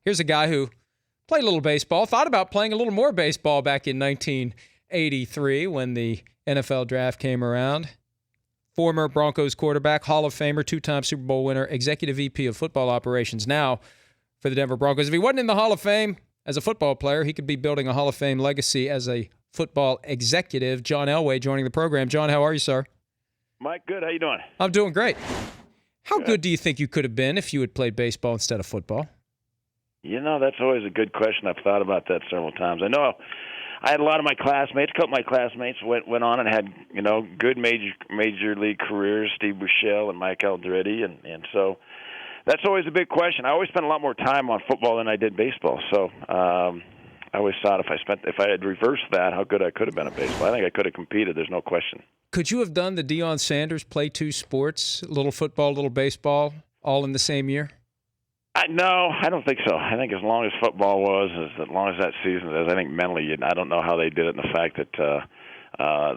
Here's a guy who played a little baseball, thought about playing a little more baseball back in 1983 when the NFL draft came around. Former Broncos quarterback, Hall of Famer, two-time Super Bowl winner, executive VP of football operations now for the Denver Broncos. If he wasn't in the Hall of Fame as a football player, he could be building a Hall of Fame legacy as a football executive. John Elway joining the program. John, how are you, sir? Mike, good. How you doing? I'm doing great. How good do you think you could have been if you had played baseball instead of football? You know, that's always a good question. I've thought about that several times. I know I had a lot of my classmates, a couple of my classmates went on and had, good major league careers, Steve Buechele and Mike Aldrete, and so that's always a big question. I always spent a lot more time on football than I did baseball, so I always thought if I had reversed that, how good I could have been at baseball. I think I could have competed, there's no question. Could you have done the Deion Sanders play two sports, a little football, a little baseball, all in the same year? No, I don't think so. I think as long as football was, as long as that season is, I think mentally, I don't know how they did it in the fact that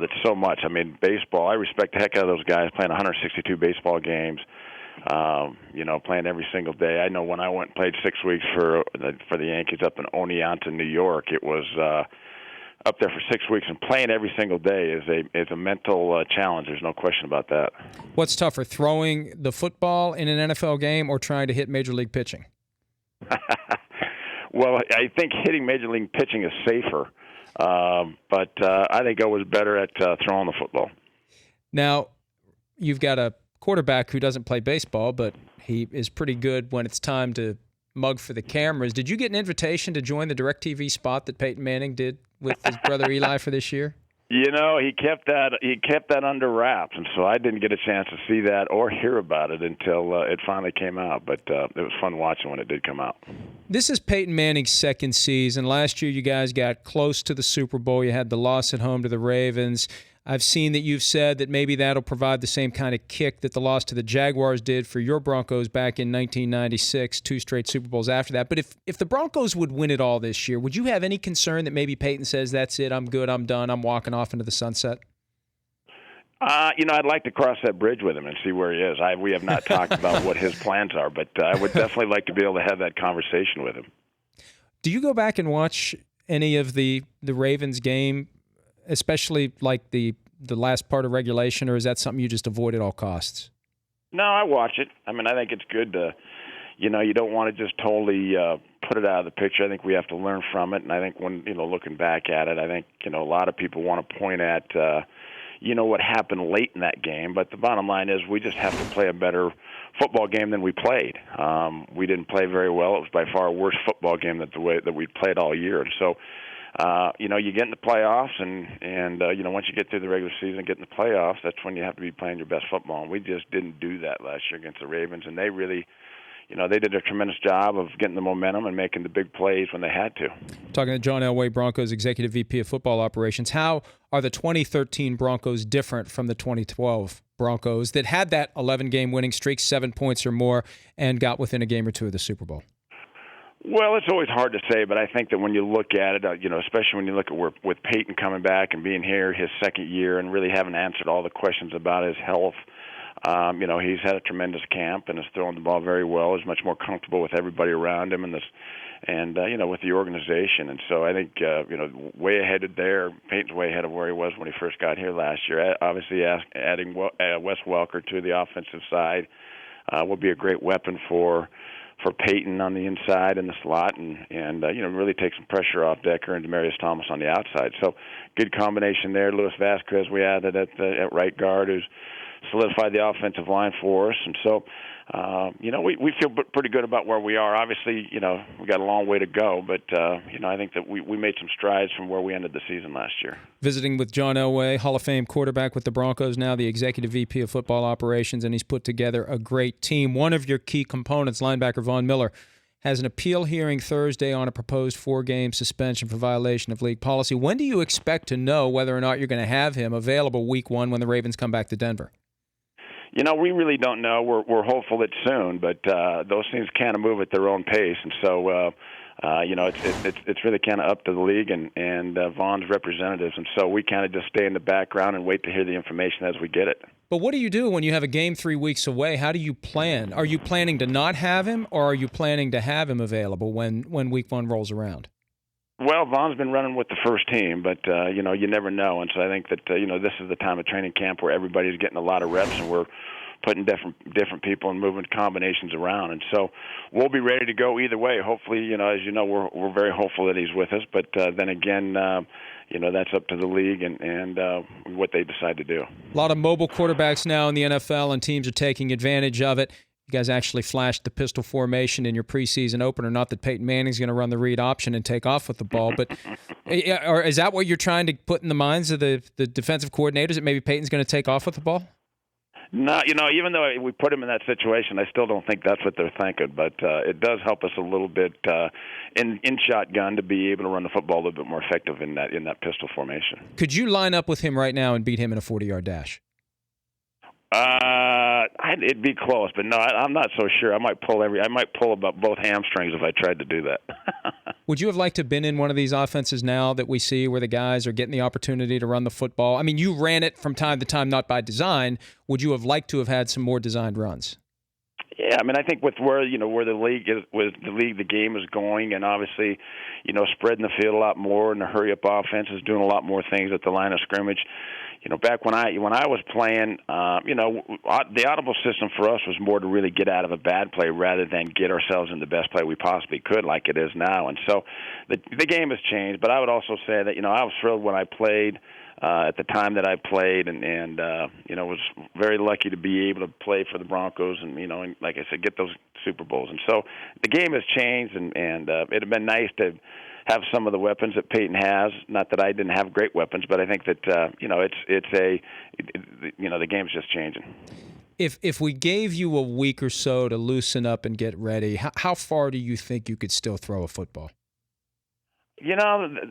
that's so much. I mean, baseball, I respect the heck out of those guys playing 162 baseball games, playing every single day. I know when I went and played 6 weeks for the Yankees up in Oneonta, New York, it was up there for 6 weeks, and playing every single day is a mental challenge. There's no question about that. What's tougher, throwing the football in an NFL game or trying to hit Major League pitching? Well, I think hitting Major League pitching is safer, but I think I was better at throwing the football. Now, you've got a quarterback who doesn't play baseball, but he is pretty good when it's time to mug for the cameras. Did you get an invitation to join the DirecTV spot that Peyton Manning did with his brother Eli for this year? He kept that under wraps, and so I didn't get a chance to see that or hear about it until it finally came out. But it was fun watching when it did come out. This is Peyton Manning's second season. Last year, you guys got close to the Super Bowl. You had the loss at home to the Ravens. I've seen that you've said that maybe that'll provide the same kind of kick that the loss to the Jaguars did for your Broncos back in 1996, 2 straight Super Bowls after that. But if the Broncos would win it all this year, would you have any concern that maybe Peyton says, that's it, I'm good, I'm done, I'm walking off into the sunset? I'd like to cross that bridge with him and see where he is. We have not talked about what his plans are, but I would definitely like to be able to have that conversation with him. Do you go back and watch any of the Ravens game, especially like the last part of regulation, or is that something you just avoid at all costs? No, I watch it. I mean, I think it's good to, you don't want to just totally put it out of the picture. I think we have to learn from it, and I think when, looking back at it, I think, a lot of people want to point at, what happened late in that game, but the bottom line is we just have to play a better football game than we played. We didn't play very well. It was by far a worse football game than the way that we played all year, and so you get in the playoffs, and once you get through the regular season and get in the playoffs, that's when you have to be playing your best football. And we just didn't do that last year against the Ravens, and they really, they did a tremendous job of getting the momentum and making the big plays when they had to. Talking to John Elway, Broncos Executive VP of Football Operations, how are the 2013 Broncos different from the 2012 Broncos that had that 11-game winning streak, 7 points or more, and got within a game or two of the Super Bowl? Well, it's always hard to say, but I think that when you look at it, especially when you look at with Peyton coming back and being here his second year and really haven't answered all the questions about his health, he's had a tremendous camp and is throwing the ball very well. He's much more comfortable with everybody around him and with the organization. And so I think, way ahead of there, Peyton's way ahead of where he was when he first got here last year. Obviously, adding Wes Welker to the offensive side will be a great weapon for Peyton on the inside in the slot and really take some pressure off Decker and Demaryius Thomas on the outside. So good combination there. Luis Vasquez we added at right guard, who's solidified the offensive line for us. And so, we feel pretty good about where we are. Obviously, we got a long way to go, but, I think that we made some strides from where we ended the season last year. Visiting with John Elway, Hall of Fame quarterback with the Broncos, now the Executive VP of Football Operations, and he's put together a great team. One of your key components, linebacker Von Miller, has an appeal hearing Thursday on a proposed 4-game suspension for violation of league policy. When do you expect to know whether or not you're going to have him available week 1 when the Ravens come back to Denver? We really don't know. We're hopeful it's soon, but those things kind of move at their own pace. And so It's really kind of up to the league and Vaughn's representatives, and so we kind of just stay in the background and wait to hear the information as we get it. But what do you do when you have a game 3 weeks away? How do you plan? Are you planning to not have him, or are you planning to have him available when week 1 rolls around? Well, Vaughn's been running with the first team, but you never know, and so I think that this is the time of training camp where everybody's getting a lot of reps, and we're putting different people and moving combinations around, and so we'll be ready to go either way. Hopefully, as you know, we're very hopeful that he's with us, but then again, that's up to the league and what they decide to do. A lot of mobile quarterbacks now in the NFL, and teams are taking advantage of it. You guys actually flashed the pistol formation in your preseason opener. Not that Peyton Manning's going to run the read option and take off with the ball, but or is that what you're trying to put in the minds of the defensive coordinators, that maybe Peyton's going to take off with the ball? No, even though we put him in that situation, I still don't think that's what they're thinking. But it does help us a little bit in shotgun to be able to run the football a little bit more effective in that pistol formation. Could you line up with him right now and beat him in a 40-yard dash? It'd be close, but no, I'm not so sure. I might pull about both hamstrings if I tried to do that. Would you have liked to have been in one of these offenses now that we see where the guys are getting the opportunity to run the football? I mean, you ran it from time to time, not by design. Would you have liked to have had some more designed runs? Yeah, I mean, I think with where the league is, the game is going, and obviously, spreading the field a lot more, and the hurry-up offense is doing a lot more things at the line of scrimmage. Back when I was playing, the audible system for us was more to really get out of a bad play rather than get ourselves in the best play we possibly could, like it is now. And so, the game has changed. But I would also say that I was thrilled when I played. At the time that I played, and was very lucky to be able to play for the Broncos, and like I said, get those Super Bowls. And so the game has changed, and it'd have been nice to have some of the weapons that Peyton has. Not that I didn't have great weapons, but I think that the game's just changing. If we gave you a week or so to loosen up and get ready, how far do you think you could still throw a football?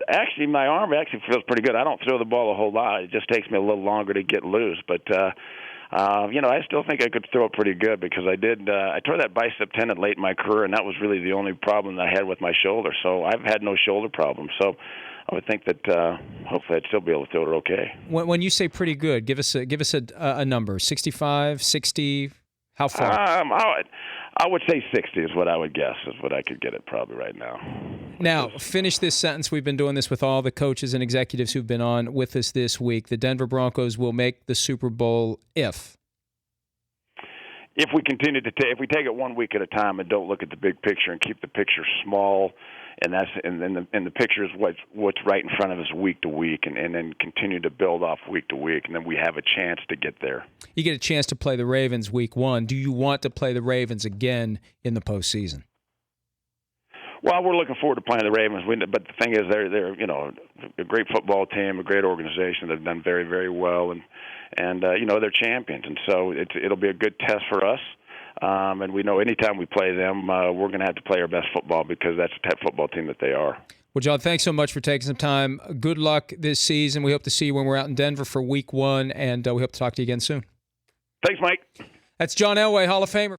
Actually, my arm actually feels pretty good. I don't throw the ball a whole lot. It just takes me a little longer to get loose. But, I still think I could throw it pretty good because I tore that bicep tendon late in my career, and that was really the only problem that I had with my shoulder. So I've had no shoulder problems. So I would think that hopefully I'd still be able to throw it okay. When you say pretty good, give us a number, 65, 60, how far? I would say 60 is what I would guess, is what I could get it probably right now. Now, finish this sentence. We've been doing this with all the coaches and executives who've been on with us this week. The Denver Broncos will make the Super Bowl if we continue to if we take it 1 week at a time and don't look at the big picture and keep the picture small, and the picture is what's right in front of us week to week, and then continue to build off week to week, and then we have a chance to get there. You get a chance to play the Ravens week 1. Do you want to play the Ravens again in the postseason? Well, we're looking forward to playing the Ravens, but the thing is, they're a great football team, a great organization. They've done very, very well, and they're champions, and so it'll be a good test for us. And we know anytime we play them, we're going to have to play our best football because that's the type of football team that they are. Well, John, thanks so much for taking some time. Good luck this season. We hope to see you when we're out in Denver for week 1, and we hope to talk to you again soon. Thanks, Mike. That's John Elway, Hall of Famer.